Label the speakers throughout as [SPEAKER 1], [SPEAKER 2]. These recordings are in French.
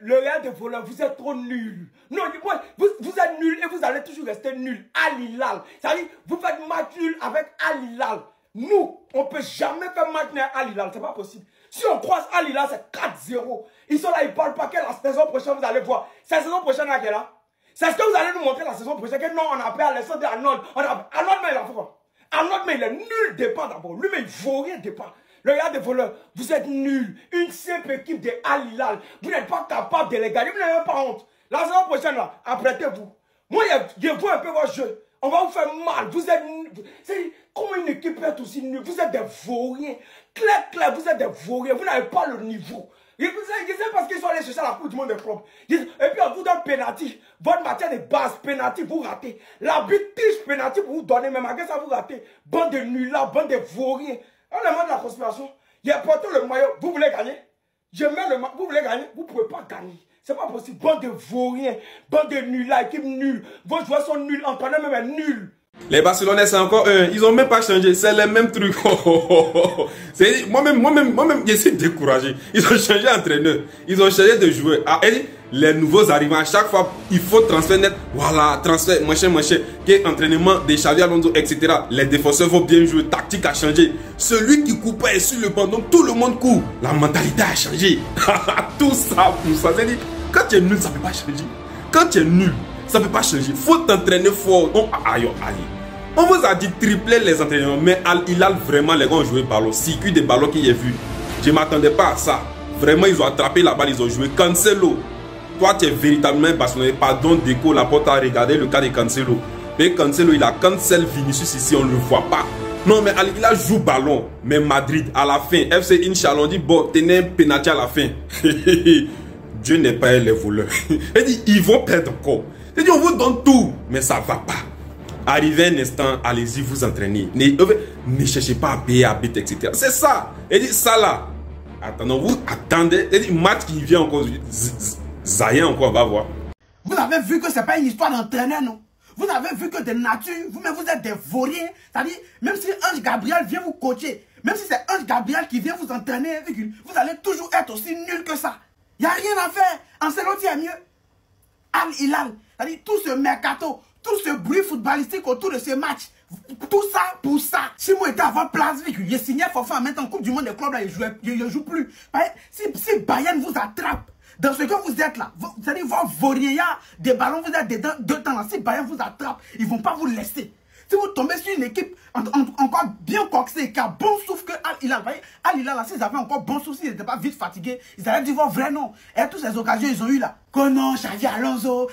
[SPEAKER 1] Le Real des voleurs, vous êtes trop nuls. Non, vous êtes nuls et vous allez toujours rester nuls. Al Hilal. C'est-à-dire, vous faites match nul avec Al Hilal. Nous, on ne peut jamais faire match nul avec Al Hilal. C'est pas possible. Si on croise Al Hilal, c'est 4-0. Ils sont là, ils ne parlent pas. Quelle la saison prochaine, vous allez voir. C'est la saison prochaine à quelle là? C'est ce que vous allez nous montrer la saison prochaine. Que non, on a pris Alexandre Arnold. Arnold, mais il a fait quoi? Arnold, mais il est nul départ d'abord. Lui, mais il ne vaut rien départ. Le Real des voleurs, vous êtes nuls. Une simple équipe de Al Hilal. Vous n'êtes pas capable de les gagner. Vous n'avez même pas honte. La saison prochaine, là, apprêtez-vous. Moi, je vois un peu votre jeu. On va vous faire mal. Vous êtes nuls. Comment une équipe peut être aussi nulle? Vous êtes des vauriens. Clair, vous êtes des vauriens. Vous n'avez pas le niveau. Je sais parce qu'ils sont allés chercher la coupe du monde des clubs. Et puis on vous donne pénalty. Votre matière de base, pénalty, vous ratez. L'arbitre tige pénalty pour vous donner, mais malgré ça, vous ratez. Bande de nuls là, bande de vauriens. On demande de la conspiration. Il a porté le maillot. Vous voulez gagner? Je mets le maillot. Vous voulez gagner? Vous ne pouvez pas gagner. C'est pas possible. Bande de vauriens. Bande de nuls là. Équipe nulle. Vos joueurs sont nuls. Entraîneur même est nul.
[SPEAKER 2] Les Barcelonais, c'est encore eux. Ils n'ont même pas changé. C'est les mêmes trucs. Moi-même, je suis découragé. Ils ont changé d'entraîneur. Ils ont changé de joueur. Les nouveaux arrivants, à chaque fois, il faut transfert net. Voilà, transfert, machin. Qui est entraînement de Xavi Alonso, etc. Les défenseurs vont bien jouer. Tactique a changé. Celui qui court pas est sur le banc. Donc tout le monde court. La mentalité a changé. Tout ça pour ça. C'est-à-dire, quand tu es nul, ça ne peut pas changer. Quand tu es nul, ça ne peut pas changer. Il faut t'entraîner fort. On vous a dit tripler les entraînements. Mais Al Hilal, vraiment, les gars ont joué ballon. Circuit des ballons qu'il y a vu. Je ne m'attendais pas à ça. Vraiment, ils ont attrapé la balle. Ils ont joué. Cancelo. Toi, tu es véritablement Barcelonais. Pardon, Deco, la porte a regardé le cas de Cancelo. Mais Cancelo, il a cancel Vinicius ici. On ne le voit pas. Non, mais Al Hilal joue ballon. Mais Madrid, à la fin, FC Inch'Allah, on dit, bon, tenez un pénalty à la fin. Dieu n'est pas les voleurs. Il dit, ils vont perdre encore. Il dit, on vous donne tout, mais ça ne va pas. Arrivez un instant, allez-y vous entraîner. Ne cherchez pas à payer, à bête, etc. C'est ça. Il dit, ça là. Attendez. Il dit, match qui vient encore. Zayen encore, on va voir.
[SPEAKER 3] Vous avez vu que ce n'est pas une histoire d'entraîneur, non? Vous avez vu que de nature, vous-même vous êtes des vauriens. C'est-à-dire, même si Ange Gabriel vient vous coacher, même si c'est Ange Gabriel qui vient vous entraîner, vous allez toujours être aussi nul que ça. Il n'y a rien à faire. Ancelotti est mieux. Al Hilal, c'est-à-dire tout ce mercato, tout ce bruit footballistique autour de ce match, tout ça pour ça. Si moi j'étais à votre place, je signais forfait en mettant en Coupe du Monde des clubs, là, je ne joue plus. Si Bayern vous attrape, dans ce que vous êtes là, c'est-à-dire vos vauriens, des ballons, vous êtes dedans, deux temps là, si Bayern vous attrape, ils ne vont pas vous laisser. Si vous tombez sur une équipe encore bien coxée, qui a bon souffle que Al Hilal, Al Hilal, là, s'ils avaient encore bon souffle, s'ils n'étaient pas vite fatigués, ils allaient dire votre vrai nom. Et toutes ces occasions, ils ont eu là. Que non, Xavi Alonso,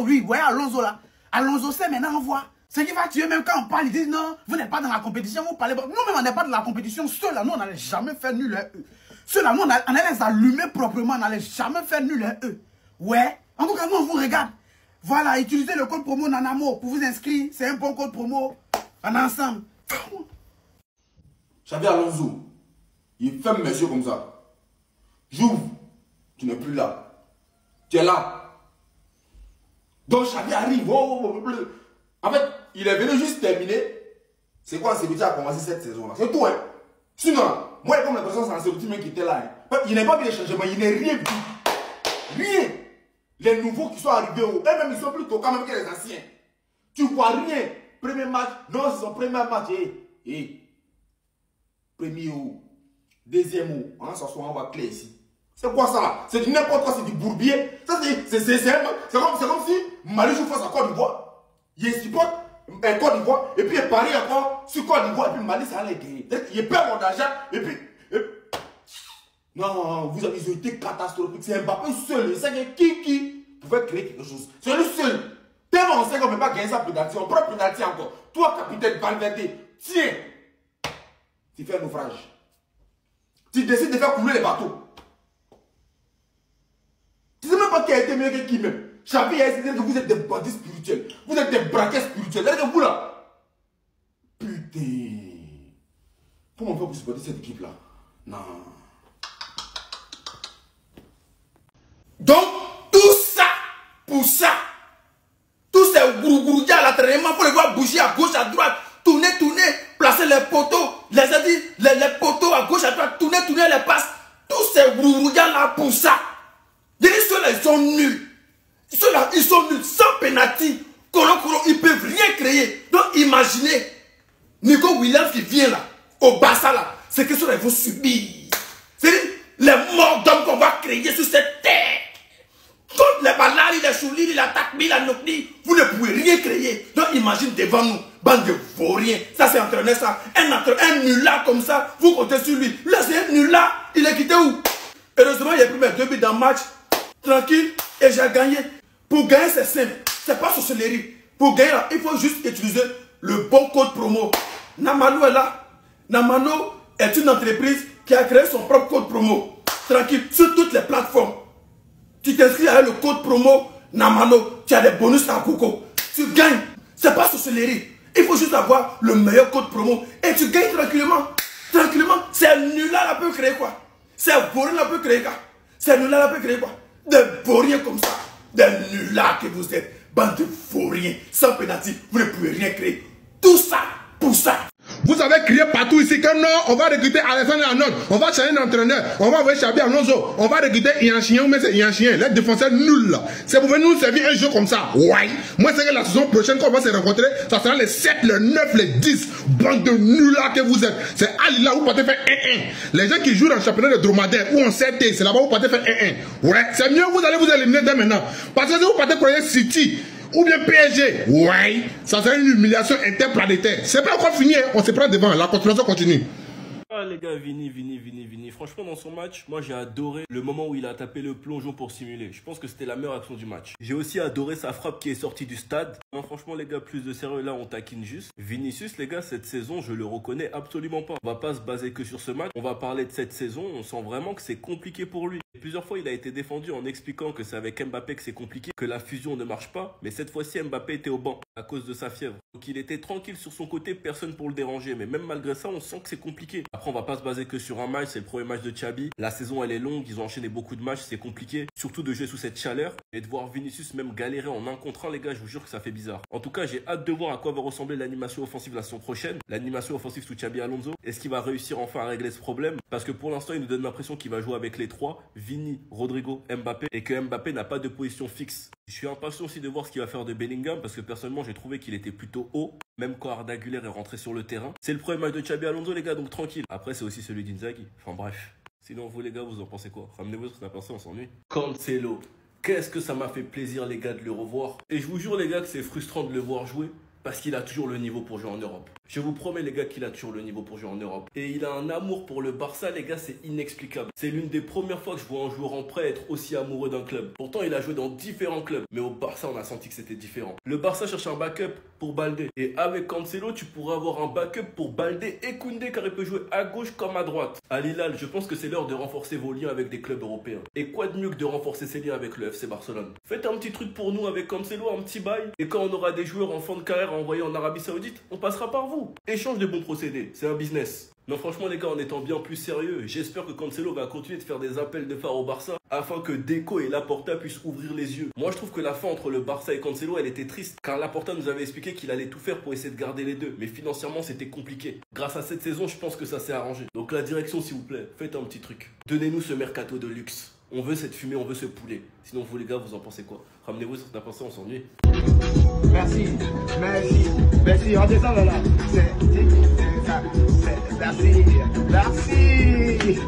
[SPEAKER 3] oui, voyez Alonso là. Alonso c'est maintenant, on voit. Ce qui va tuer, même quand on parle, ils disent non, vous n'êtes pas dans la compétition, vous parlez pas. Nous-mêmes, on n'est pas dans la compétition. Ceux-là, nous, on n'allait jamais faire nul eux. Ceux-là, nous, on allait les allumer proprement, on n'allait jamais faire nul eux. Ouais, en tout cas, nous, on vous regarde. Voilà, utilisez le code promo Nanamo pour vous inscrire. C'est un bon code promo. On est ensemble.
[SPEAKER 4] Xavi Alonso, il ferme mes yeux comme ça. J'ouvre, tu n'es plus là. Tu es là. Donc Xavi arrive. En fait, il est venu juste terminer. C'est quoi Ancelotti a commencé cette saison-là? C'est tout, hein. Sinon, moi, comme l'impression c'est Ancelotti même qui était là. Hein. Il n'est pas vu les changements, il n'est rien vu. Rien. Les nouveaux qui sont arrivés, eux-mêmes, ils sont plus tôt quand même que les anciens. Tu vois rien. Premier match, non, c'est son premier match. Premier ou deuxième ou, on s'assoit, on va clé ici. C'est quoi ça là? C'est du n'importe quoi, c'est du bourbier. C'est comme si Mali joue face à Côte d'Ivoire. Il supporte Côte d'Ivoire, et puis il parie encore sur Côte d'Ivoire, et puis Mali ça allait gagner. Il perd mon argent, et puis. Non, vous avez été catastrophique. C'est Mbappé seul. C'est qui pouvait créer quelque chose. C'est le seul. Tellement on sait qu'on ne peut pas gagner ça pénalty. On prend pénalty encore. Toi, capitaine Valverde, tiens. Tu fais un naufrage. Tu décides de faire couler les bateaux. Tu ne sais même pas qui a été meilleur que qui même. Xavi a essayé que vous êtes des bandits spirituels. Vous êtes des braquets spirituels. Regardez vous là. Putain. Comment on fait pour supporter cette équipe là? Non. Donc, tout ça, pour ça, tous ces gourou-gouroudia à l'entraînement, pour les voir bouger à gauche, à droite, tourner, placer les poteaux, les poteaux à gauche, à droite, tourner les passes, tous ces gourou-gouroudia là pour ça.
[SPEAKER 3] ils sont nuls. Ceux-là, ils sont nuls. Sans pénalty, ils ne peuvent rien créer. Donc, imaginez, Nico Williams qui vient là, au Barça là, c'est que ceux-là, ils vont subir. C'est les morts d'hommes qu'on va créer sur cette terre. Contre les Balari, les Chouli, les Takbi, la Nokni, vous ne pouvez rien créer. Donc, imagine devant nous, bande de vauriens. Ça, c'est entraîneur, ça. Un nulard comme ça, vous comptez sur lui. Là, c'est un nulard. Il est quitté où? Heureusement, il a pris mes 2 buts dans le match. Tranquille. Et j'ai gagné. Pour gagner, c'est simple. C'est pas sorcellerie. Pour gagner, là, il faut juste utiliser le bon code promo. Namano est là. Namano est une entreprise qui a créé son propre code promo. Tranquille. Sur toutes les plateformes. Tu t'inscris avec le code promo Namano. Tu as des bonus à Coco. Tu gagnes. C'est pas sorcellerie. Il faut juste avoir le meilleur code promo. Et tu gagnes tranquillement. Tranquillement. C'est nulard là peut créer quoi? C'est vaurien là peut créer quoi? C'est nulard là peut créer quoi? Des vauriens comme ça. Des nullards que vous êtes. Bande de vauriens. Sans pénalty, vous ne pouvez rien créer. Tout ça pour ça.
[SPEAKER 5] Vous avez crié partout ici que non, on va recruter Alexandre Arnold, on va changer d'entraîneur, on va envoyer Xabi Alonso, on va recruter Ian Chien, mais c'est Ian Chien, les défenseurs nuls là. C'est pour venir nous servir un jeu comme ça. Ouais. Moi, c'est que la saison prochaine, quand on va se rencontrer, ça sera les 7, les 9, les 10. Bande de nuls là que vous êtes. C'est Ali là où vous partez faire 1-1. Les gens qui jouent dans le championnat de dromadaire ou en CT, c'est là-bas où vous partez faire 1-1. Ouais. C'est mieux, vous allez vous éliminer dès maintenant. Parce que si vous partez croire City, ou bien PSG, ouais, ça serait une humiliation interplanétaire. C'est pas encore fini, hein. On se prend devant, la continuation continue.
[SPEAKER 6] Ah les gars, Vini. Franchement, dans son match, moi j'ai adoré le moment où il a tapé le plongeon pour simuler. Je pense que c'était la meilleure action du match. J'ai aussi adoré sa frappe qui est sortie du stade. Non, franchement, les gars, plus de sérieux, là, on taquine juste. Vinicius, les gars, cette saison, je le reconnais absolument pas. On va pas se baser que sur ce match. On va parler de cette saison. On sent vraiment que c'est compliqué pour lui. Plusieurs fois, il a été défendu en expliquant que c'est avec Mbappé que c'est compliqué, que la fusion ne marche pas. Mais cette fois-ci, Mbappé était au banc à cause de sa fièvre. Donc il était tranquille sur son côté, personne pour le déranger. Mais même malgré ça, on sent que c'est compliqué. Après, on va pas se baser que sur un match. C'est le premier match de Xabi. La saison, elle est longue. Ils ont enchaîné beaucoup de matchs. C'est compliqué. Surtout de jouer sous cette chaleur. Et de voir Vinicius même galérer en 1 contre 1, les gars, je vous jure que ça fait bizarre. En tout cas, j'ai hâte de voir à quoi va ressembler l'animation offensive la saison prochaine. L'animation offensive sous Xabi Alonso. Est-ce qu'il va réussir enfin à régler ce problème? Parce que pour l'instant, il nous donne l'impression qu'il va jouer avec les 3. Vini, Rodrigo, Mbappé. Et que Mbappé n'a pas de position fixe. Je suis impatient aussi de voir ce qu'il va faire de Bellingham. Parce que personnellement, j'ai trouvé qu'il était plutôt haut. Même quand Arda Güler est rentré sur le terrain. C'est le premier match de Xabi Alonso, les gars, donc tranquille. Après, c'est aussi celui d'Inzaghi. Enfin bref. Sinon, vous les gars, vous en pensez quoi? Ramenez-vous ce qu'on a pensé, on s'ennuie. Cancelo. Qu'est-ce que ça m'a fait plaisir, les gars, de le revoir. Et je vous jure, les gars, que c'est frustrant de le voir jouer. Parce qu'il a toujours le niveau pour jouer en Europe. Je vous promets, les gars, qu'il a toujours le niveau pour jouer en Europe. Et il a un amour pour le Barça, les gars, c'est inexplicable. C'est l'une des premières fois que je vois un joueur en prêt être aussi amoureux d'un club. Pourtant, il a joué dans différents clubs. Mais au Barça, on a senti que c'était différent. Le Barça cherche un backup pour Baldé. Et avec Cancelo, tu pourras avoir un backup pour Baldé et Koundé, car il peut jouer à gauche comme à droite. À Hilal, je pense que c'est l'heure de renforcer vos liens avec des clubs européens. Et quoi de mieux que de renforcer ses liens avec le FC Barcelone? Faites un petit truc pour nous avec Cancelo, un petit bail. Et quand on aura des joueurs en fin de carrière à envoyer en Arabie Saoudite, on passera par vous. Échange de bons procédés, c'est un business. Non, franchement, les gars, en étant bien plus sérieux, j'espère que Cancelo va continuer de faire des appels de phare au Barça afin que Deco et Laporta puissent ouvrir les yeux. Moi, je trouve que la fin entre le Barça et Cancelo, elle était triste, car Laporta nous avait expliqué qu'il allait tout faire pour essayer de garder les deux, mais financièrement, c'était compliqué. Grâce à cette saison, je pense que ça s'est arrangé. Donc la direction, s'il vous plaît, faites un petit truc. Donnez-nous ce mercato de luxe. On veut cette fumée, on veut ce poulet. Sinon, vous les gars, vous en pensez quoi? Ramenez-vous sur ta pensée, on s'ennuie.
[SPEAKER 7] Merci. Redescends là. Merci.